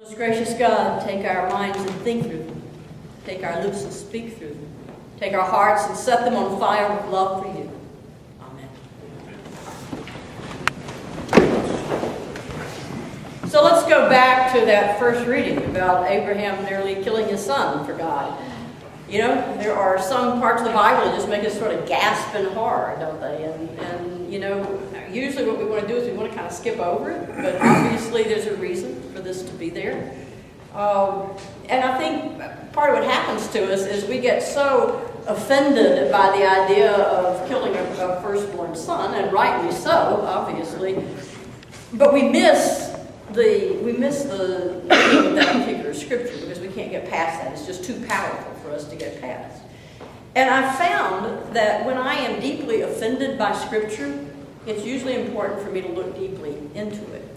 Most gracious God, take our minds and think through them. Take our lips and speak through them. Take our hearts and set them on fire with love for you. Amen. So let's go back to that first reading about Abraham nearly killing his son for God. You know, there are some parts of the Bible that just make us sort of gasp in horror, don't they? And you know, usually what we want to do is we want to kind of skip over it, but obviously there's a reason for this to be there. And I think part of what happens to us is we get so offended by the idea of killing a firstborn son, and rightly so, obviously, but we miss the meaning of that particular scripture because we can't get past that. It's just too powerful for us to get past. And I've found that when I am deeply offended by scripture, it's usually important for me to look deeply into it.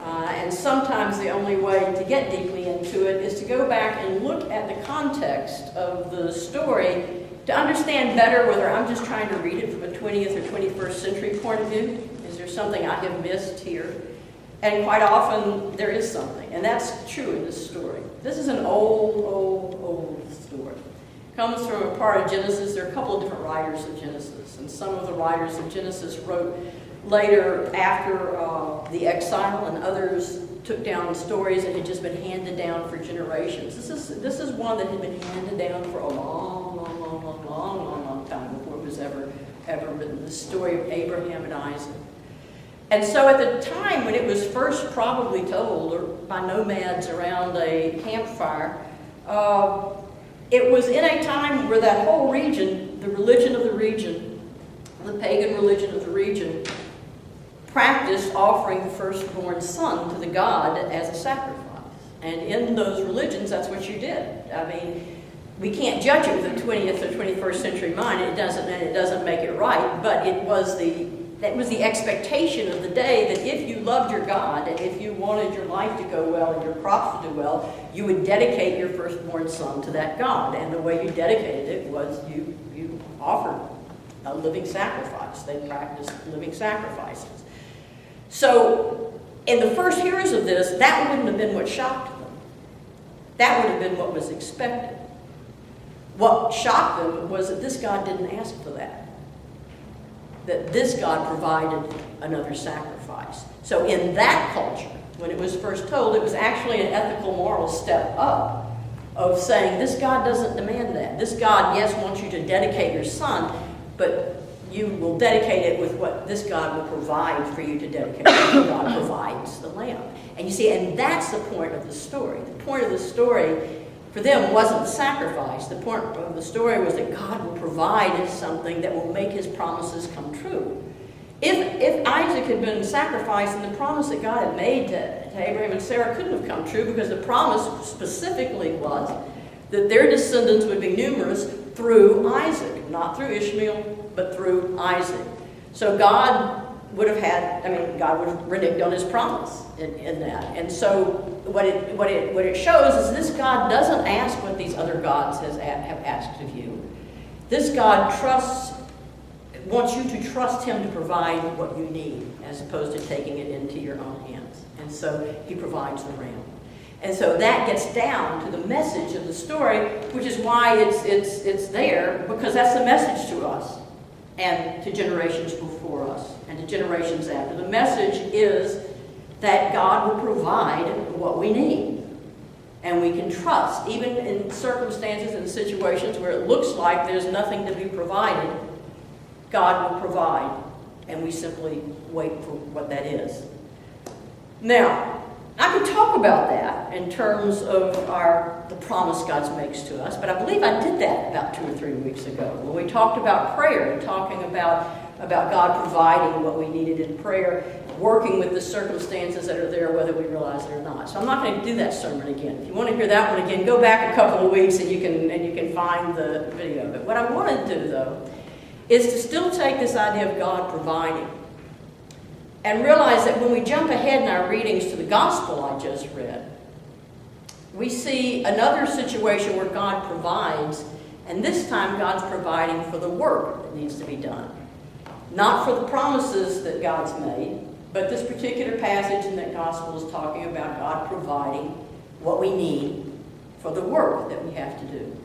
And sometimes the only way to get deeply into it is to go back and look at the context of the story to understand better whether I'm just trying to read it from a 20th or 21st century point of view. Is there something I have missed here? And quite often there is something, and that's true in this story. This is an old story. It comes from a part of Genesis. There are a couple of different writers of Genesis, and some of the writers of Genesis wrote later after the exile, and others took down stories that had just been handed down for generations. This is one that had been handed down for a long time before it was ever written. The story of Abraham and Isaac. And so at the time when it was first probably told by nomads around a campfire, it was in a time where that whole region, the religion of the region, the pagan religion of the region, practiced offering the firstborn son to the god as a sacrifice. And in those religions, that's what you did. I mean, we can't judge it with a 20th or 21st century mind. It doesn't make it right, but that was the expectation of the day, that if you loved your God and if you wanted your life to go well and your crops to do well, you would dedicate your firstborn son to that God. And the way you dedicated it was you offered a living sacrifice. They practiced living sacrifices. So in the first hearers of this, that wouldn't have been what shocked them. That would have been what was expected. What shocked them was that this God didn't ask for that. That this God provided another sacrifice. So in that culture, when it was first told, it was actually an ethical, moral step up of saying, this God doesn't demand that. This God, yes, wants you to dedicate your son, but you will dedicate it with what this God will provide for you to dedicate. God provides the lamb. And you see, and that's the point of the story. The point of the story for them wasn't the sacrifice. The point of the story was that God will provide something that will make his promises come true. If Isaac had been sacrificed, and the promise that God had made to Abraham and Sarah couldn't have come true, because the promise specifically was that their descendants would be numerous through Isaac, not through Ishmael, but through Isaac. So God would have reneged on his promise in that. And so what it shows is this God doesn't ask what these other gods have asked of you. This God wants you to trust him to provide what you need, as opposed to taking it into your own hands. And so he provides the ram. And so that gets down to the message of the story, which is why it's there, because that's the message to us and to generations before us and to generations after. The message is that God will provide what we need. And we can trust, even in circumstances and situations where it looks like there's nothing to be provided, God will provide. And we simply wait for what that is. Now, I could talk about that in terms of the promise God makes to us, but I believe I did that about 2 or 3 weeks ago when we talked about prayer and talking about God providing what we needed in prayer, working with the circumstances that are there, whether we realize it or not. So I'm not going to do that sermon again. If you want to hear that one again, go back a couple of weeks and you can find the video of it. What I want to do, though, is to still take this idea of God providing and realize that when we jump ahead in our readings to the gospel I just read, we see another situation where God provides, and this time God's providing for the work that needs to be done. Not for the promises that God's made, but this particular passage in that gospel is talking about God providing what we need for the work that we have to do.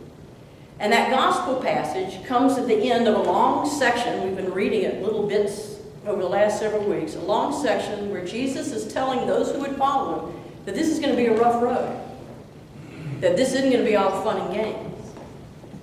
And that gospel passage comes at the end of a long section. We've been reading it little bits over the last several weeks. A long section where Jesus is telling those who would follow him that this is going to be a rough road. That this isn't going to be all fun and games.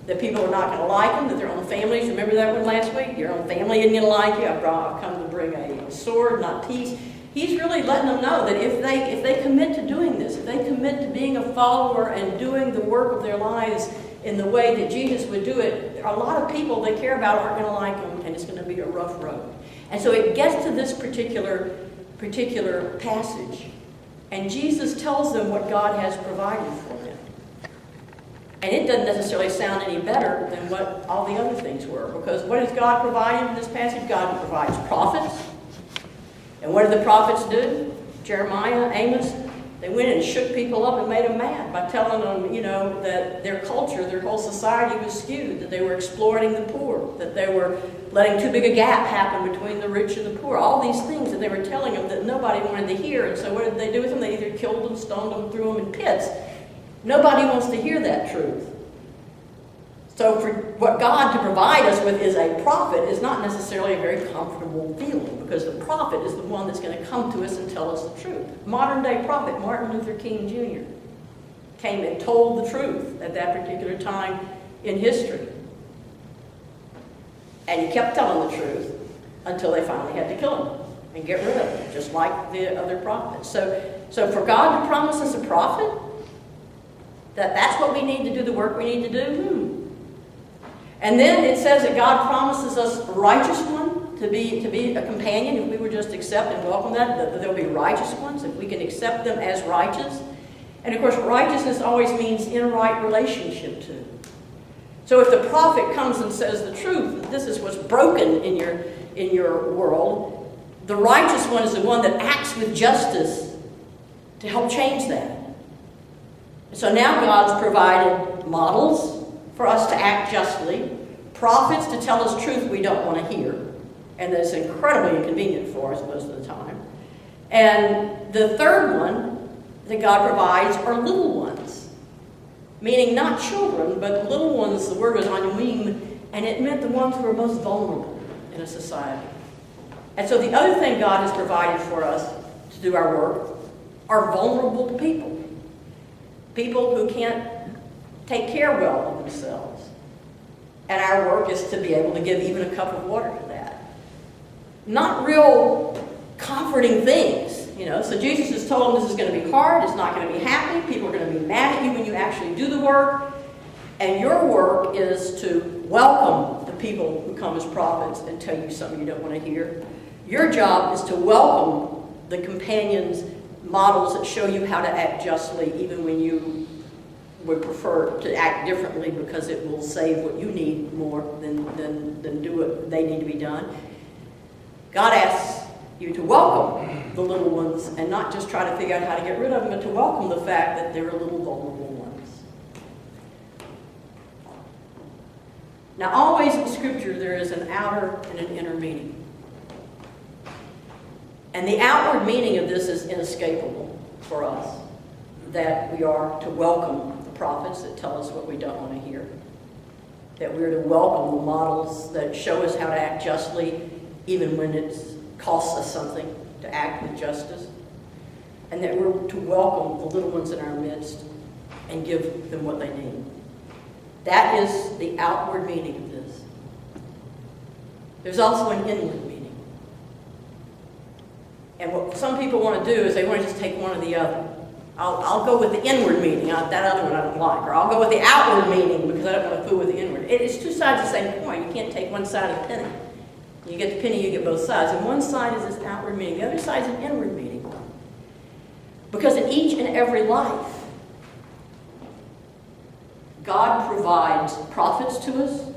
That people are not going to like him, that their own families, remember that one last week? Your own family isn't going to like you. I've come to bring a sword, not peace. He's really letting them know that if they commit to doing this, if they commit to being a follower and doing the work of their lives in the way that Jesus would do it, a lot of people they care about aren't going to like him, and it's going to be a rough road. And so it gets to this particular passage, and Jesus tells them what God has provided for them. And it doesn't necessarily sound any better than what all the other things were, because what has God provided in this passage? God provides prophets. And what did the prophets do? Jeremiah, Amos, they went and shook people up and made them mad by telling them, that their culture, their whole society was skewed, that they were exploiting the poor, that they were letting too big a gap happen between the rich and the poor. All these things that they were telling them that nobody wanted to hear. And so what did they do with them? They either killed them, stoned them, threw them in pits. Nobody wants to hear that truth. So for what God to provide us with is a prophet is not necessarily a very comfortable feeling, because the prophet is the one that's going to come to us and tell us the truth. Modern day prophet Martin Luther King Jr. came and told the truth at that particular time in history. And he kept telling the truth until they finally had to kill him and get rid of him, just like the other prophets. So for God to promise us a prophet, that's what we need to do the work we need to do, And then it says that God promises us a righteous one to be a companion if we would just accept and welcome that there'll be righteous ones if we can accept them as righteous. And of course, righteousness always means in right relationship to. So if the prophet comes and says the truth, that this is what's broken in your world, the righteous one is the one that acts with justice to help change that. So now God's provided models for us to act justly, prophets to tell us truth we don't want to hear, and that's incredibly inconvenient for us most of the time. And the third one that God provides are little ones, meaning not children, but little ones. The word was anuim, and it meant the ones who were most vulnerable in a society. And so the other thing God has provided for us to do our work are vulnerable people. People who can't take care well of themselves. And our work is to be able to give even a cup of water to that. Not real comforting things, So Jesus has told them this is going to be hard, it's not going to be happy, people are going to be mad at you when you actually do the work. And your work is to welcome the people who come as prophets and tell you something you don't want to hear. Your job is to welcome the companions, models that show you how to act justly even when you would prefer to act differently because it will save what you need more than do what they need to be done. God asks you to welcome the little ones and not just try to figure out how to get rid of them, but to welcome the fact that they're little vulnerable ones. Now, always in Scripture there is an outer and an inner meaning. And the outward meaning of this is inescapable for us, that we are to welcome prophets that tell us what we don't want to hear, that we're to welcome the models that show us how to act justly even when it costs us something to act with justice, and that we're to welcome the little ones in our midst and give them what they need. That is the outward meaning of this. There's also an inward meaning. And what some people want to do is they want to just take one or the other. I'll go with the inward meaning, that other one I don't like. Or I'll go with the outward meaning because I don't want to fool with the inward. It's two sides of the same coin. You can't take one side of the penny. You get the penny, you get both sides. And one side is this outward meaning. The other side is an inward meaning. Because in each and every life, God provides prophets to us,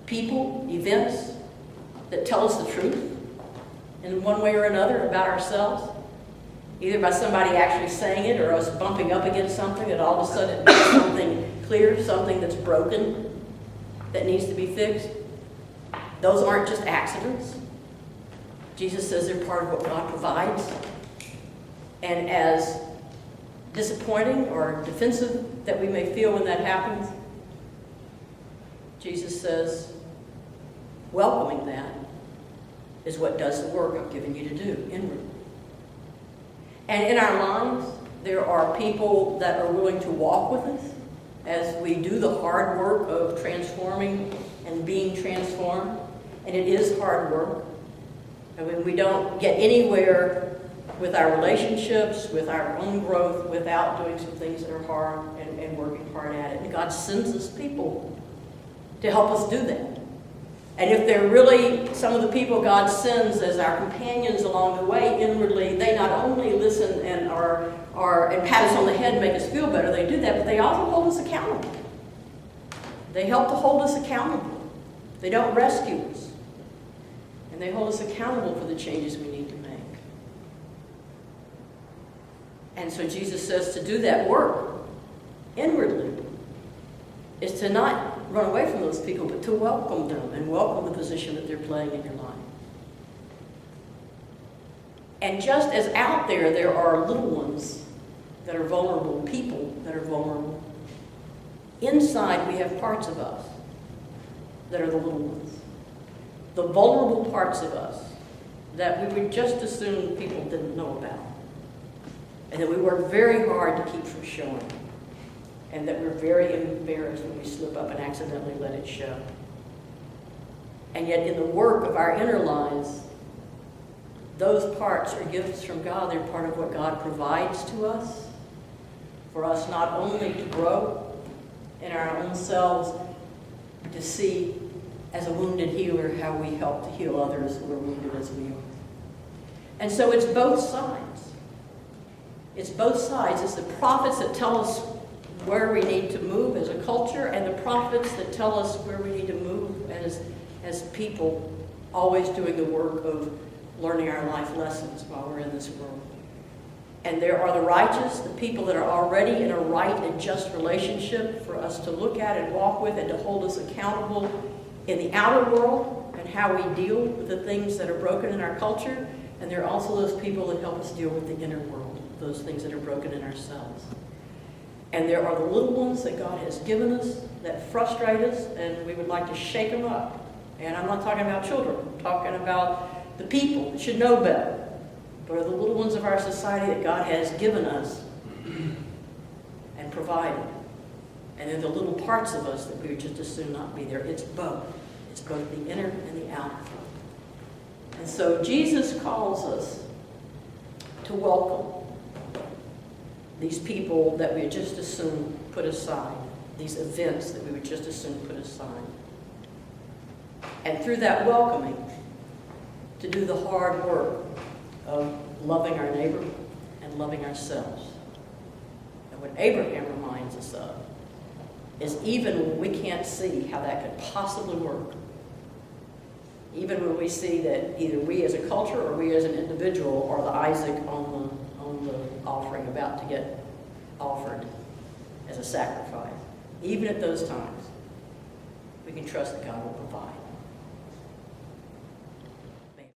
people, events that tell us the truth in one way or another about ourselves. Either by somebody actually saying it or us bumping up against something that all of a sudden makes something clear, something that's broken, that needs to be fixed. Those aren't just accidents. Jesus says they're part of what God provides. And as disappointing or defensive that we may feel when that happens, Jesus says, welcoming that is what does the work I've given you to do inwardly. And in our lives, there are people that are willing to walk with us as we do the hard work of transforming and being transformed. And it is hard work. I mean, we don't get anywhere with our relationships, with our own growth, without doing some things that are hard and working hard at it. And God sends us people to help us do that. And if they're really some of the people God sends as our companions along the way inwardly, they not only listen and and pat us on the head and make us feel better, they do that, but they also hold us accountable. They help to hold us accountable. They don't rescue us. And they hold us accountable for the changes we need to make. And so Jesus says to do that work inwardly is to not run away from those people, but to welcome them and welcome the position that they're playing in your life. And just as out there are little ones that are vulnerable, people that are vulnerable, inside we have parts of us that are the little ones. The vulnerable parts of us that we would just as soon people didn't know about. And that we work very hard to keep from showing. And that we're very embarrassed when we slip up and accidentally let it show. And yet in the work of our inner lives, those parts are gifts from God. They're part of what God provides to us, for us not only to grow in our own selves, to see as a wounded healer how we help to heal others who are wounded as we are. And so it's both sides. It's both sides. It's the prophets that tell us where we need to move as a culture, and the prophets that tell us where we need to move as people, always doing the work of learning our life lessons while we're in this world. And there are the righteous, the people that are already in a right and just relationship for us to look at and walk with and to hold us accountable in the outer world and how we deal with the things that are broken in our culture. And there are also those people that help us deal with the inner world, those things that are broken in ourselves. And there are the little ones that God has given us that frustrate us, and we would like to shake them up. And I'm not talking about children. I'm talking about the people that should know better. But are the little ones of our society that God has given us and provided. And they're the little parts of us that we would just as soon not be there. It's both. It's both the inner and the outer. And so Jesus calls us to welcome these people that we would just as soon put aside, these events that we would just as soon put aside. And through that welcoming, to do the hard work of loving our neighbor and loving ourselves. And what Abraham reminds us of is even when we can't see how that could possibly work, even when we see that either we as a culture or we as an individual are the Isaac on the offering about to get offered as a sacrifice. Even at those times, we can trust that God will provide.